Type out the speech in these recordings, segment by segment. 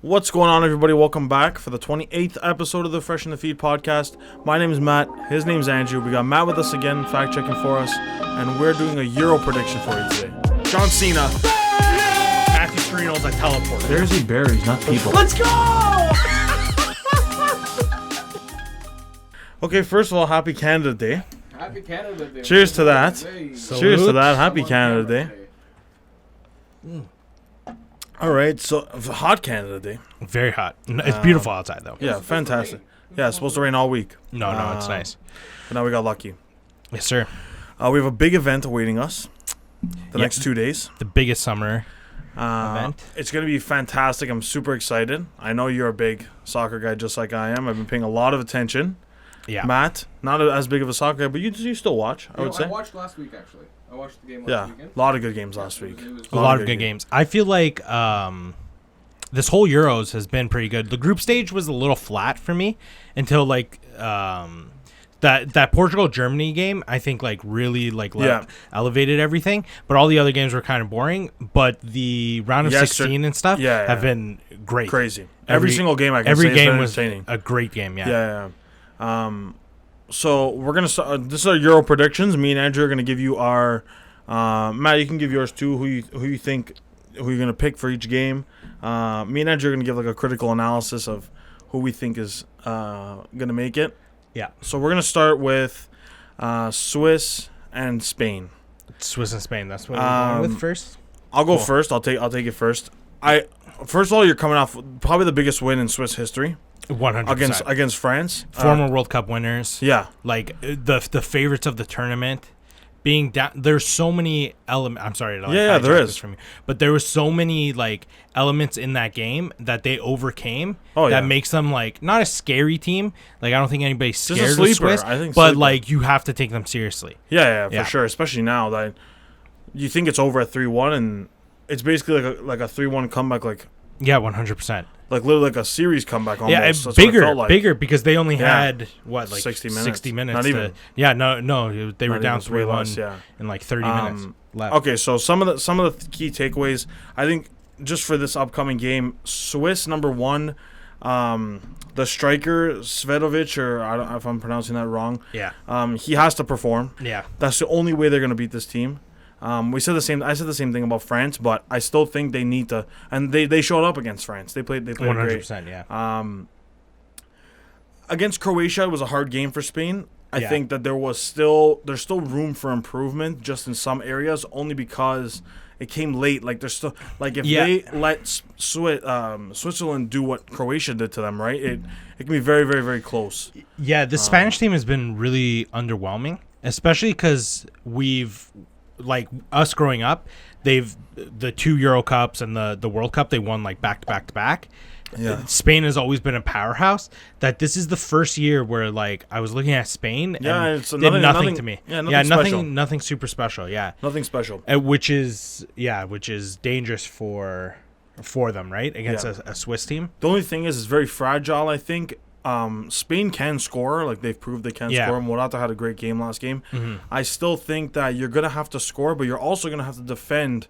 What's going on, everybody? Welcome back for the 28th episode of the Fresh in the Feed podcast. My name is Matt. His name's Andrew. We got Matt with us again, fact-checking for us, and we're doing a Euro prediction for you today. John Cena. Matthew Storino's like teleporter. There's he berries, not people. Let's go! Okay, first of all, happy Canada Day. Happy Canada Day. Cheers to that. Salute. Cheers to that. Happy Canada Day. All right, so hot Canada Day. Very hot. It's beautiful outside, though. Yeah, fantastic. Yeah, it's supposed to rain all week. No, it's nice. But now we got lucky. Yes, sir. We have a big event awaiting us the next 2 days. The biggest summer event. It's going to be fantastic. I'm super excited. I know you're a big soccer guy just like I am. I've been paying a lot of attention. Yeah. Matt, not as big of a soccer guy, but you still watch, I would say. I watched last week, actually. I watched the game last weekend. A lot of good games last week. A lot of good games. I feel like this whole Euros has been pretty good. The group stage was a little flat for me until like that Portugal-Germany game. I think like really elevated everything. But all the other games were kind of boring. But the round of 16 and stuff have been great. Crazy. Every single game I can every say game was entertaining. A great game. Yeah. So we're gonna start. This is our Euro predictions. Me and Andrew are gonna give you our. Matt, you can give yours too. Who you think who you're gonna pick for each game. Me and Andrew are gonna give like a critical analysis of who we think is gonna make it. Yeah. So we're gonna start with Swiss and Spain. Swiss and Spain. That's what we're going with first. I'll go first. I'll take it first. First of all, you're coming off probably the biggest win in Swiss history. 100% against France. Former World Cup winners. Yeah. Like the favorites of the tournament being down. There's so many elements. I'm sorry to there is. from you, but there was so many like elements in that game that they overcame. Makes them like not a scary team. Like I don't think anybody's scared of Swiss, I think but sleeper. like you have to take them seriously. Yeah, for sure. Especially now that you think it's over at 3-1 and it's basically like a 3-1 comeback. Like 100%. Like literally like a series comeback almost. Yeah, That's bigger because they only had 60 minutes. 60 minutes. Not even. They were down 3-1 in like 30 minutes left. Okay, so some of the key takeaways, I think, just for this upcoming game, Swiss number 1, the striker Svedovic, or I don't know if I'm pronouncing that wrong. Yeah. He has to perform. Yeah. That's the only way they're going to beat this team. I said the same thing about France, but I still think they need to, and they showed up against France. They played 100%, great. Yeah. Against Croatia, it was a hard game for Spain. I think that there's still room for improvement just in some areas, only because it came late. Like there's still like if they let Switzerland do what Croatia did to them, right? It can be very, very, very close. Yeah, the Spanish team has been really underwhelming, especially because like us growing up, the 2 Euro Cups and the World Cup, they won like back to back. Yeah. Spain has always been a powerhouse. That this is the first year where like I was looking at Spain and it's did nothing to me. Nothing super special. Yeah, nothing special. Which is dangerous for them, right? Against a Swiss team. The only thing is, it's very fragile. I think. Spain can score, like they've proved they can score. Morata had a great game last game. Mm-hmm. I still think that you're going to have to score, but you're also going to have to defend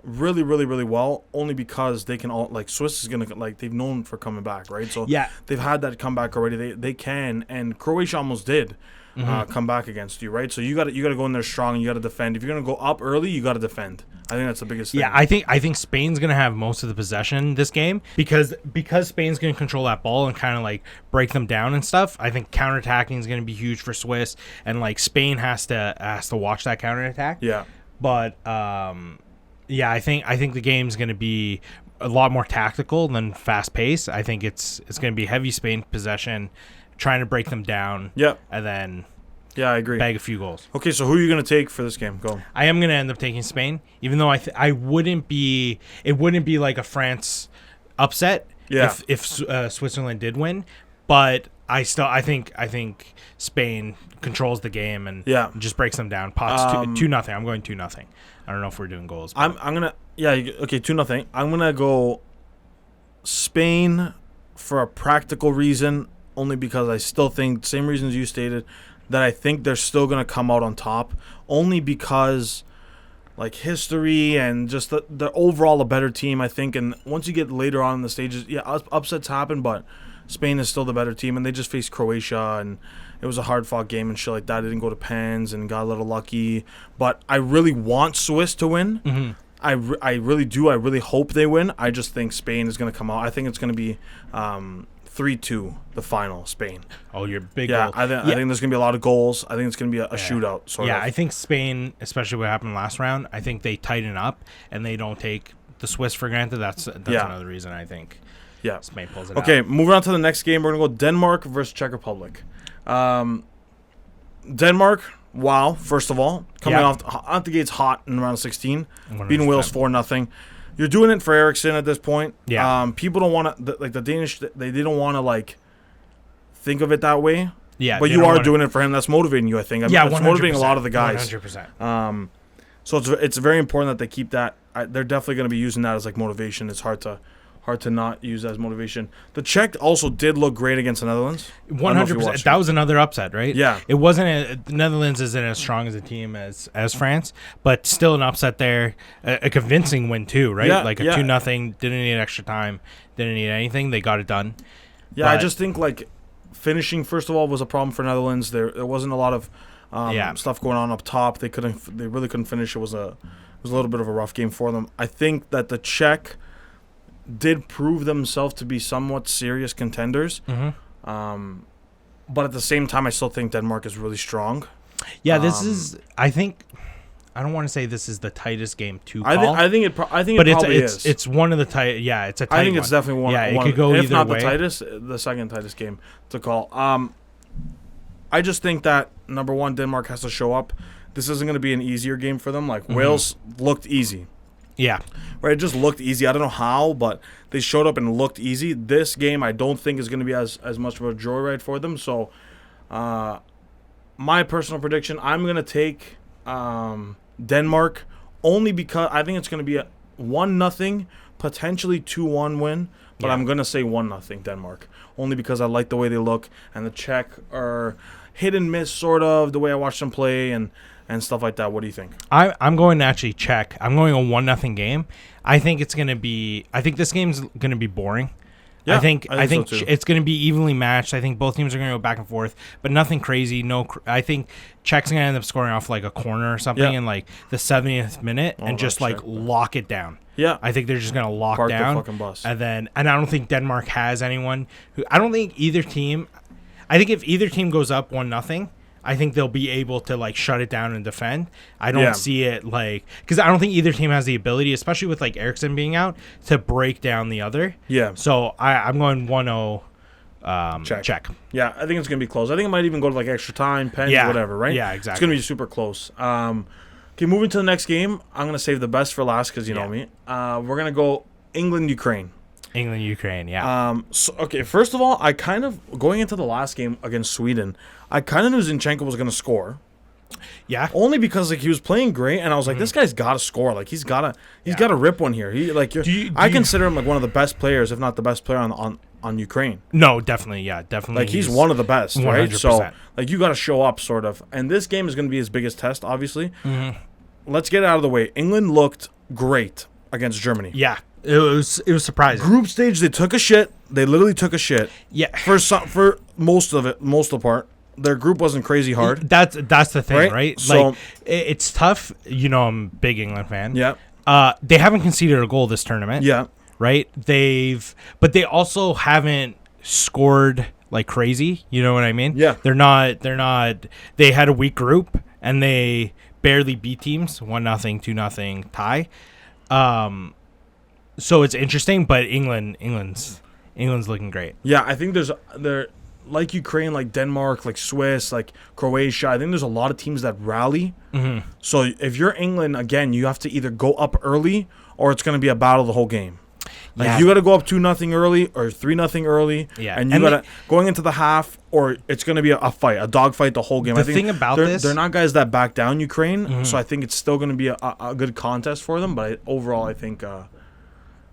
really, really, really well, only because they can all, like Swiss is going to, like they've known for coming back, right? So they've had that comeback already. They can, and Croatia almost did come back against you, right? So you got to go in there strong and you got to defend. If you're going to go up early, you got to defend. I think that's the biggest thing. Yeah, I think Spain's gonna have most of the possession this game because Spain's gonna control that ball and kind of like break them down and stuff. I think counterattacking is gonna be huge for Swiss, and like Spain has to watch that counterattack. Yeah, but I think the game's gonna be a lot more tactical than fast paced. I think it's gonna be heavy Spain possession, trying to break them down. Yeah, and then. Yeah, I agree. Bag a few goals. Okay, so who are you going to take for this game? Go. I am going to end up taking Spain, even though I wouldn't be. It wouldn't be like a France upset if Switzerland did win, but I think Spain controls the game and just breaks them down. Pots 2-0. I'm going 2-0. I don't know if we're doing goals. I'm gonna 2-0. I'm gonna go Spain for a practical reason, only because I still think same reasons you stated. That I think they're still going to come out on top, only because like history and just the overall a better team, I think. And once you get later on in the stages, yeah, upsets happen, but Spain is still the better team, and they just faced Croatia, and it was a hard-fought game and shit like that. It didn't go to pens and got a little lucky. But I really want Swiss to win. Mm-hmm. I really do. I really hope they win. I just think Spain is going to come out. I think it's going to be 3-2, the final, Spain. Oh, you're big. Yeah, I think there's going to be a lot of goals. I think it's going to be a shootout. Sort of. I think Spain, especially what happened last round, I think they tighten up and they don't take the Swiss for granted. That's another reason I think Spain pulls it out. Okay, moving on to the next game. We're going to go Denmark versus Czech Republic. Denmark, wow, first of all. Coming off the gates hot in round 16. 100%. Beating Wales 4-0. You're doing it for Eriksen at this point. Yeah. People don't want to, like the Danish, they don't want to like think of it that way. Yeah. But you are doing it for him. That's motivating you, I think. It's 100%. Motivating a lot of the guys. 100%. So it's very important that they keep that. They're definitely going to be using that as like motivation. It's hard to not use as motivation. The Czech also did look great against the Netherlands. 100%. That was another upset, right? Yeah. It wasn't the Netherlands isn't as strong as a team as France, but still an upset there. A convincing win too, right? Yeah, like a 2-0. Didn't need extra time. Didn't need anything. They got it done. Yeah, I just think like finishing first of all was a problem for Netherlands. There wasn't a lot of stuff going on up top. They really couldn't finish. It was a little bit of a rough game for them. I think that the Czech did prove themselves to be somewhat serious contenders. Mm-hmm. But at the same time, I still think Denmark is really strong. Yeah, this is. I think. I don't want to say this is the tightest game to call. I think it probably is. It's one of the tight. Yeah, it's a tight. I think it's definitely one. Yeah, it could go either way. If not the tightest, the second tightest game to call. I just think that number one, Denmark has to show up. This isn't going to be an easier game for them. Like Wales looked easy. Yeah. Right, it just looked easy. I don't know how, but they showed up and looked easy. This game, I don't think is going to be as much of a joyride for them. So, my personal prediction, I'm going to take Denmark only because I think it's going to be a 1-0, potentially 2-1 win. But I'm going to say 1-0 Denmark, only because I like the way they look. And the Czech are hit and miss, sort of, the way I watch them play and stuff like that. What do you think? I'm going to actually check. I'm going a 1-0 game. I think it's going to be. I think this game's going to be boring. Yeah, I think so it's going to be evenly matched. I think both teams are going to go back and forth, but nothing crazy. I think Czech's going to end up scoring off like a corner or something in like the 70th minute and just like lock it down. Yeah, I think they're just going to lock Park down the fucking bus. And I don't think Denmark has anyone who. I don't think either team. I think if either team goes up 1-0. I think they'll be able to like shut it down and defend. I don't see it like because I don't think either team has the ability, especially with like Eriksen being out, to break down the other. Yeah. So I'm going 1-0 Czech. Yeah, I think it's gonna be close. I think it might even go to like extra time, pens, whatever. Right? Yeah, exactly. It's gonna be super close. Okay, moving to the next game. I'm gonna save the best for last because you know me. We're gonna go England-Ukraine. England-Ukraine, yeah. So, okay, first of all, I kind of going into the last game against Sweden, I kind of knew Zinchenko was gonna score. Yeah. Only because like he was playing great, and I was like, this guy's got to score. Like he's got to rip one here. He like I consider him like one of the best players, if not the best player on Ukraine. No, definitely, definitely. Like he's one of the best, 100%. right? So like you got to show up, sort of. And this game is going to be his biggest test, obviously. Mm-hmm. Let's get it out of the way. England looked great against Germany. Yeah. It was surprising. Group stage, they took a shit. They literally took a shit. Yeah. For most of the part. Their group wasn't crazy hard. That's the thing, right? So, like it's tough. You know, I'm a big England fan. Yeah. They haven't conceded a goal this tournament. Yeah. Right? But they also haven't scored like crazy. You know what I mean? Yeah. They're not. They had a weak group and they barely beat teams. 1-0, 2-0 tie. So it's interesting, but England's looking great. Yeah, I think they're like Ukraine, like Denmark, like Swiss, like Croatia. I think there's a lot of teams that rally. Mm-hmm. So if you're England, again, you have to either go up early or it's going to be a battle the whole game. Like you got to go up 2-0 early or 3-0 early. Yeah, and you got to going into the half, or it's going to be a fight, a dog fight the whole game. The thing about they're not guys that back down Ukraine, so I think it's still going to be a good contest for them. But overall, I think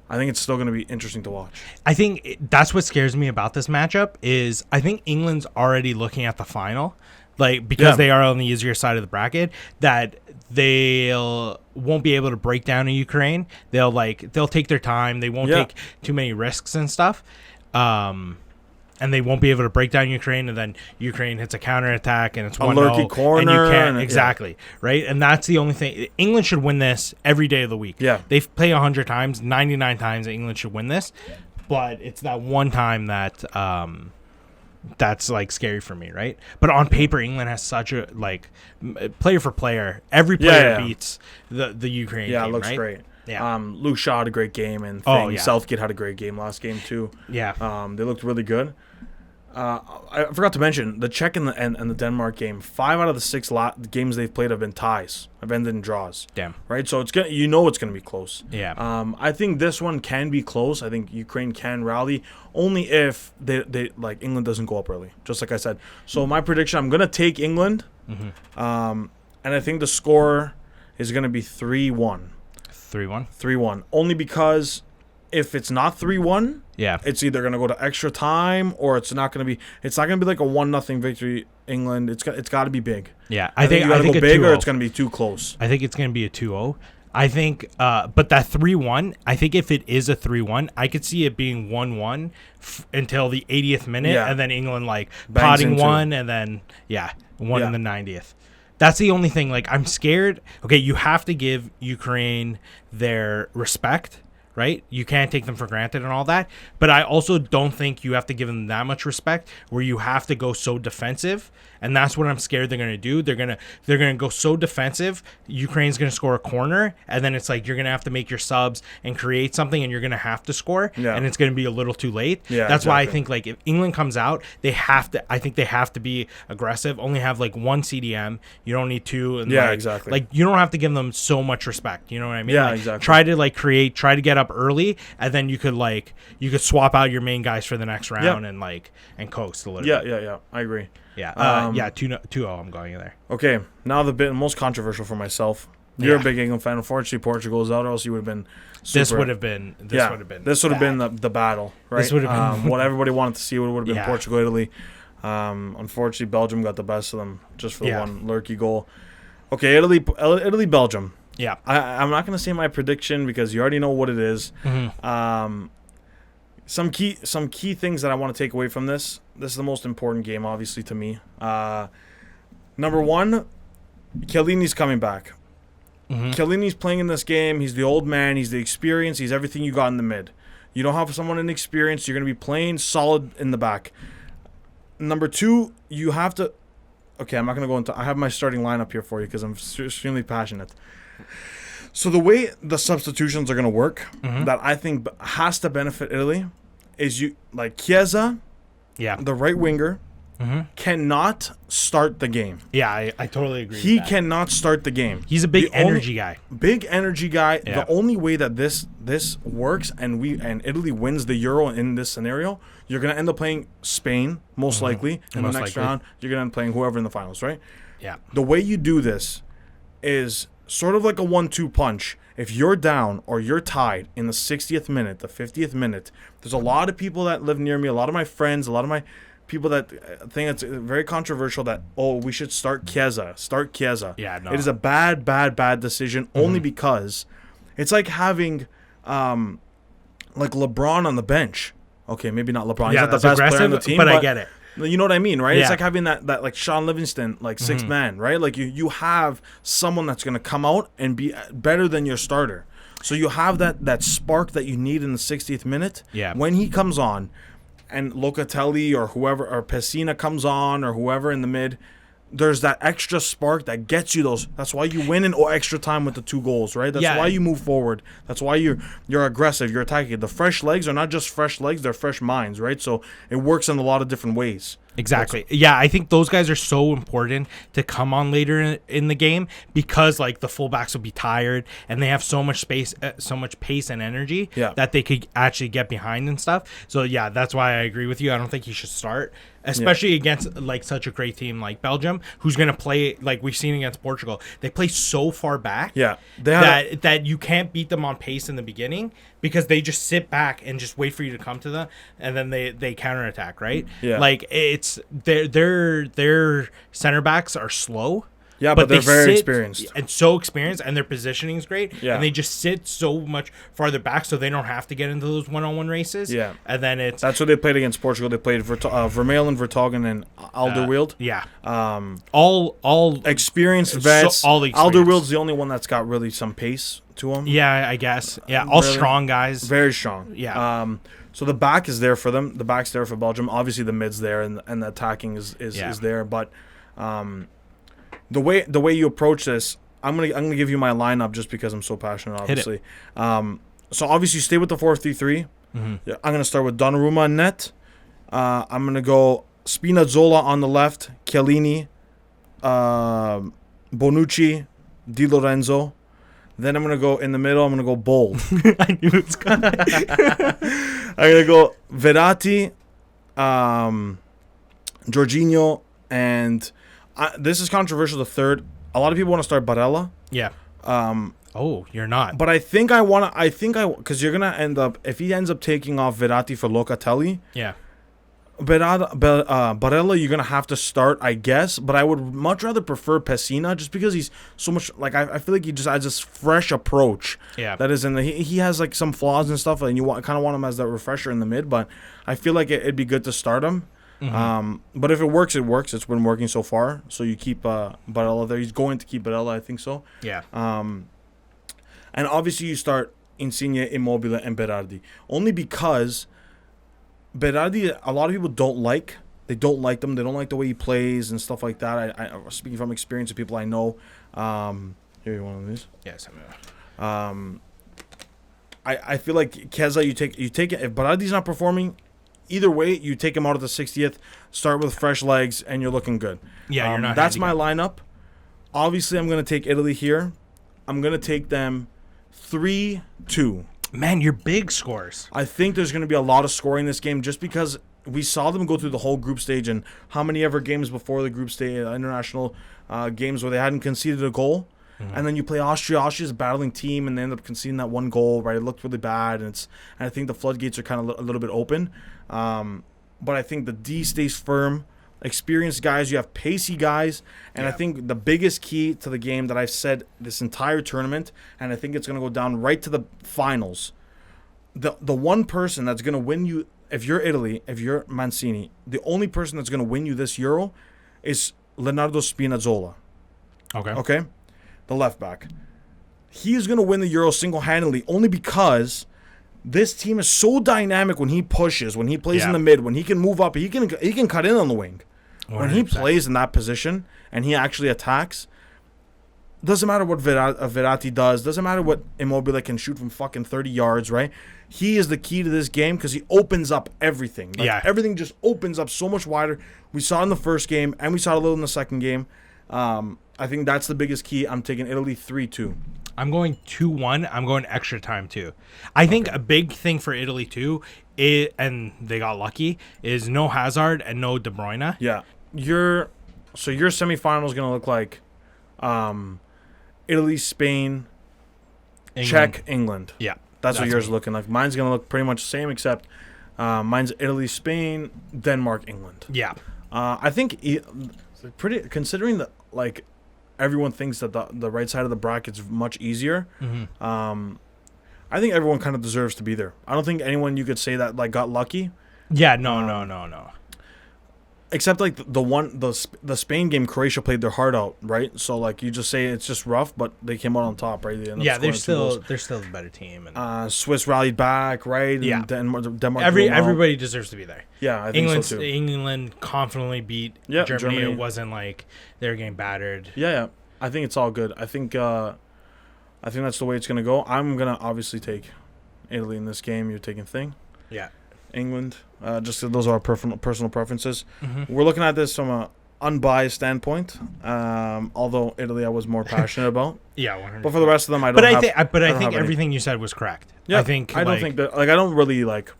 it's still going to be interesting to watch. I think that's what scares me about this matchup is I think England's already looking at the final like because they are on the easier side of the bracket, that they'll won't be able to break down in Ukraine. They'll take their time. They won't take too many risks and stuff. And they won't be able to break down Ukraine, and then Ukraine hits a counterattack, and it's 1-0. Corner, and you can't exactly right. And that's the only thing. England should win this every day of the week. Yeah, they play 100 times, 99 times England should win this, but it's that one time that that's like scary for me, right? But on paper, England has such a player for player, every player beats the Ukraine. Yeah, team, it looks right? great. Yeah. Luke Shaw had a great game, and Southgate had a great game last game too. Yeah. They looked really good. I forgot to mention the Czech and the Denmark game. 5 out of the 6 games they've played have been ties. Have ended in draws. Damn. Right, so it's gonna be close. Yeah. I think this one can be close. I think Ukraine can rally only if they like England doesn't go up early. Just like I said. So my prediction, I'm gonna take England. And I think the score is gonna be 3-1. 3-1. 3-1. Only because if it's not 3-1, it's either going to go to extra time or it's not going to be like a 1-0 victory England. It's got to be big. Yeah. I think go big or it's going to be too close. I think it's going to be a 2-0. I think but that 3-1, I think if it is a 3-1, I could see it being 1-1 until the 80th minute and then England potting one and then one in the 90th. That's the only thing. I'm scared. Okay, you have to give Ukraine their respect, right? You can't take them for granted and all that. But I also don't think you have to give them that much respect where you have to go so defensive. And that's what I'm scared they're going to do. They're going to go so defensive. Ukraine's going to score a corner, and then it's you're going to have to make your subs and create something, and you're going to have to score, and it's going to be a little too late. Yeah, that's why I think if England comes out, I think they have to be aggressive. Only have one CDM. You don't need 2. And exactly. You don't have to give them so much respect. You know what I mean? Yeah, exactly. Try to try to get up early, and then you could swap out your main guys for the next round and coast a little bit. Yeah. I agree. Yeah, 2-0 I'm going in there. Okay, now the most controversial for myself. You're a big England fan. Unfortunately, Portugal is out, or else you would have been super. This would have been the battle, right? This would have been what everybody wanted to see would have been Portugal, Italy. Unfortunately, Belgium got the best of them just for the one lurky goal. Okay, Italy, Belgium. Yeah. I'm not going to say my prediction because you already know what it is. Mm-hmm. Some key things that I want to take away from this. This is the most important game, obviously, to me. Number 1, Chiellini's coming back. Mm-hmm. Chiellini's playing in this game. He's the old man. He's the experience. He's everything you got in the mid. You don't have someone inexperienced. You're going to be playing solid in the back. Number 2, you have to... Okay, I'm not going to go into... I have my starting lineup here for you because I'm extremely passionate. So the way the substitutions are going to work, that I think has to benefit Italy, is Chiesa, the right winger, cannot start the game. Yeah, I totally agree. He cannot start the game. He's a big energy guy. Big energy guy. Yeah. The only way that this works and Italy wins the Euro in this scenario, you're going to end up playing Spain most likely in the next round. You're going to end up playing whoever in the finals, right? Yeah. The way you do this is sort of like a 1-2 punch. If you're down or you're tied in the 60th minute, the 50th minute, there's a lot of people that live near me, a lot of my friends, a lot of my people that think it's very controversial that, we should start Chiesa. Yeah, no. It is a bad decision only because it's like having LeBron on the bench. Okay, maybe not LeBron. Yeah, he's not the best player on the team, but I get it. You know what I mean, right? Yeah. It's like having that like Sean Livingston, sixth man, right? You have someone that's going to come out and be better than your starter. So you have that spark that you need in the 60th minute. Yeah. When he comes on and Locatelli or whoever, or Pessina comes on or whoever in the mid, there's that extra spark that gets you those. That's why you win in extra time with the 2 goals, right? That's why you move forward. That's why you're aggressive. You're attacking. The fresh legs are not just fresh legs; they're fresh minds, right? So it works in a lot of different ways. Exactly. Yeah, I think those guys are so important to come on later in the game because the fullbacks will be tired and they have so much space, so much pace and energy that they could actually get behind and stuff. So yeah, that's why I agree with you. I don't think he should start, especially against such a great team like Belgium, who's going to play like we've seen against Portugal. They play so far back, that you can't beat them on pace in the beginning. because they just sit back and just wait for you to come to them, and then they counterattack, right? Yeah. Like it's their center backs are slow. Yeah, but they're very experienced. And so experienced, and their positioning is great. Yeah. And they just sit so much farther back so they don't have to get into those one-on-one races. Yeah. And then it's... That's what they played against Portugal. They played Vermeulen, Vertonghen, and Alderweireld. Yeah. All experienced vets. So, all experienced. Alderweireld's the only one that's got really some pace to him. Yeah, I guess. Yeah, all really strong guys. Very strong. Yeah. So the back is there for them. The back's there for Belgium. Obviously, the mid's there, and the attacking is there. But... The way you approach this, I'm gonna give you my lineup just because I'm so passionate. Obviously, so obviously you stay with the 4-3-3. Mm-hmm. Yeah, I'm gonna start with Donnarumma in net. I'm gonna go Spinazzola on the left, Chiellini, Bonucci, Di Lorenzo. Then I'm gonna go in the middle. I'm gonna go bold. I knew it was coming. I'm gonna go Verratti, Jorginho, and. This is controversial. The third, a lot of people want to start Barella. Yeah. You're not. But because you're gonna end up if he ends up taking off Verratti for Locatelli. Yeah. Barella, you're gonna have to start, I guess. But I would much rather prefer Pessina just because he's so much like I feel like he just adds this fresh approach. Yeah. That is he has like some flaws and stuff, and you kind of want him as that refresher in the mid. But I feel like it'd be good to start him. Mm-hmm. But if it works, it works. It's been working so far. So you keep Barella there. He's going to keep Barella, I think so. Yeah. And obviously you start Insigne, Immobile, and Berardi. Only because Berardi, a lot of people don't like. They don't like them. They don't like the way he plays and stuff like that. I speaking from experience of people I know. Here, you want one of these? Yes. I feel like Keza, you take it. If Berardi's not performing, either way, you take him out at the 60th, start with fresh legs, and you're looking good. Yeah, you're not. That's my lineup. Obviously, I'm going to take Italy here. I'm going to take them 3-2. Man, you're big scores. I think there's going to be a lot of scoring in this game just because we saw them go through the whole group stage and how many ever games before the group stage, international games where they hadn't conceded a goal. Mm-hmm. And then you play Austria. Austria's a battling team, and they end up conceding that one goal, right? It looked really bad, and I think the floodgates are kind of a little bit open. But I think the D stays firm. Experienced guys, you have pacey guys, and I think the biggest key to the game that I've said this entire tournament, and I think it's going to go down right to the finals, the one person that's going to win you, if you're Italy, if you're Mancini, the only person that's going to win you this Euro is Leonardo Spinazzola. Okay? The left back. He's going to win the Euro single-handedly only because this team is so dynamic when he pushes, when he plays in the mid, when he can move up, he can cut in on the wing. 100%. When he plays in that position and he actually attacks, doesn't matter what Verratti does, doesn't matter what Immobile can shoot from fucking 30 yards, right? He is the key to this game because he opens up everything. Everything just opens up so much wider. We saw it in the first game and we saw it a little in the second game. I think that's the biggest key. I'm taking Italy 3-2. I'm going 2-1. I'm going extra time too. I think a big thing for Italy too, and they got lucky, is no Hazard and no De Bruyne. Yeah, your semifinal is gonna look like, Italy, Spain, Czech, England. Yeah, that's what yours is looking like. Mine's gonna look pretty much the same, except mine's Italy, Spain, Denmark, England. Yeah, I think pretty considering that like. Everyone thinks that the right side of the bracket's much easier. Mm-hmm. I think everyone kind of deserves to be there. I don't think anyone you could say that like got lucky. Yeah, no. Except like the Spain game, Croatia played their heart out, right? So like you just say it's just rough, but they came out on top, right? They're still the better team. And Swiss rallied back, right? Yeah, and Denmark. Everybody deserves to be there. Yeah, I think so too. England confidently beat Germany. It wasn't like they were getting battered. Yeah. I think it's all good. I think that's the way it's gonna go. I'm gonna obviously take Italy in this game. You're taking Thing. Yeah. England. Just those are our personal preferences. Mm-hmm. We're looking at this from an unbiased standpoint. Although Italy, I was more passionate about. Yeah, 100%. But for the rest of them, I don't. I think everything you said was correct. Yeah, I don't think that. Like I don't really like.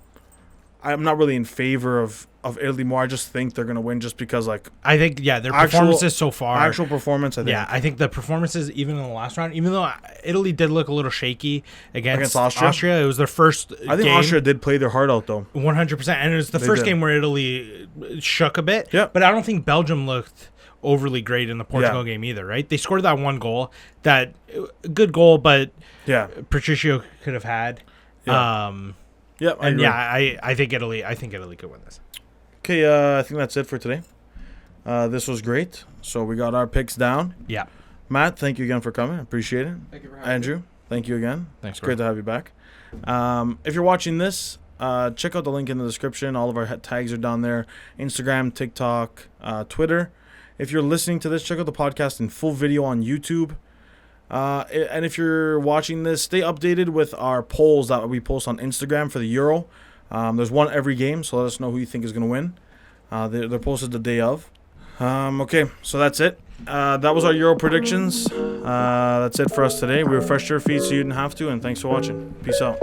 I'm not really in favor of Italy more. I just think they're gonna win just because like I think their performances so far. Actual performance, I think. Yeah, I think the performances even in the last round, even though Italy did look a little shaky against Austria, it was their first. I think Austria did play their heart out though. 100%, and it was the first game where Italy shook a bit. Yeah, but I don't think Belgium looked overly great in the Portugal game either. Right? They scored that one goal, that good goal, but Patricio could have had. Yeah. I think Italy could win this. Okay, I think that's it for today. This was great. So we got our picks down. Yeah. Matt, thank you again for coming. Appreciate it. Thank you for having Andrew, me. thank you again. Thanks. It's great to have you back. If you're watching this, check out the link in the description. All of our tags are down there. Instagram, TikTok, Twitter. If you're listening to this, check out the podcast in full video on YouTube. And if you're watching this, stay updated with our polls that we post on Instagram for the Euro. There's one every game, so let us know who you think is going to win. They're posted the day of. Okay, so that's it. That was our Euro predictions. That's it for us today. We refreshed your feed so you didn't have to, and thanks for watching. Peace out.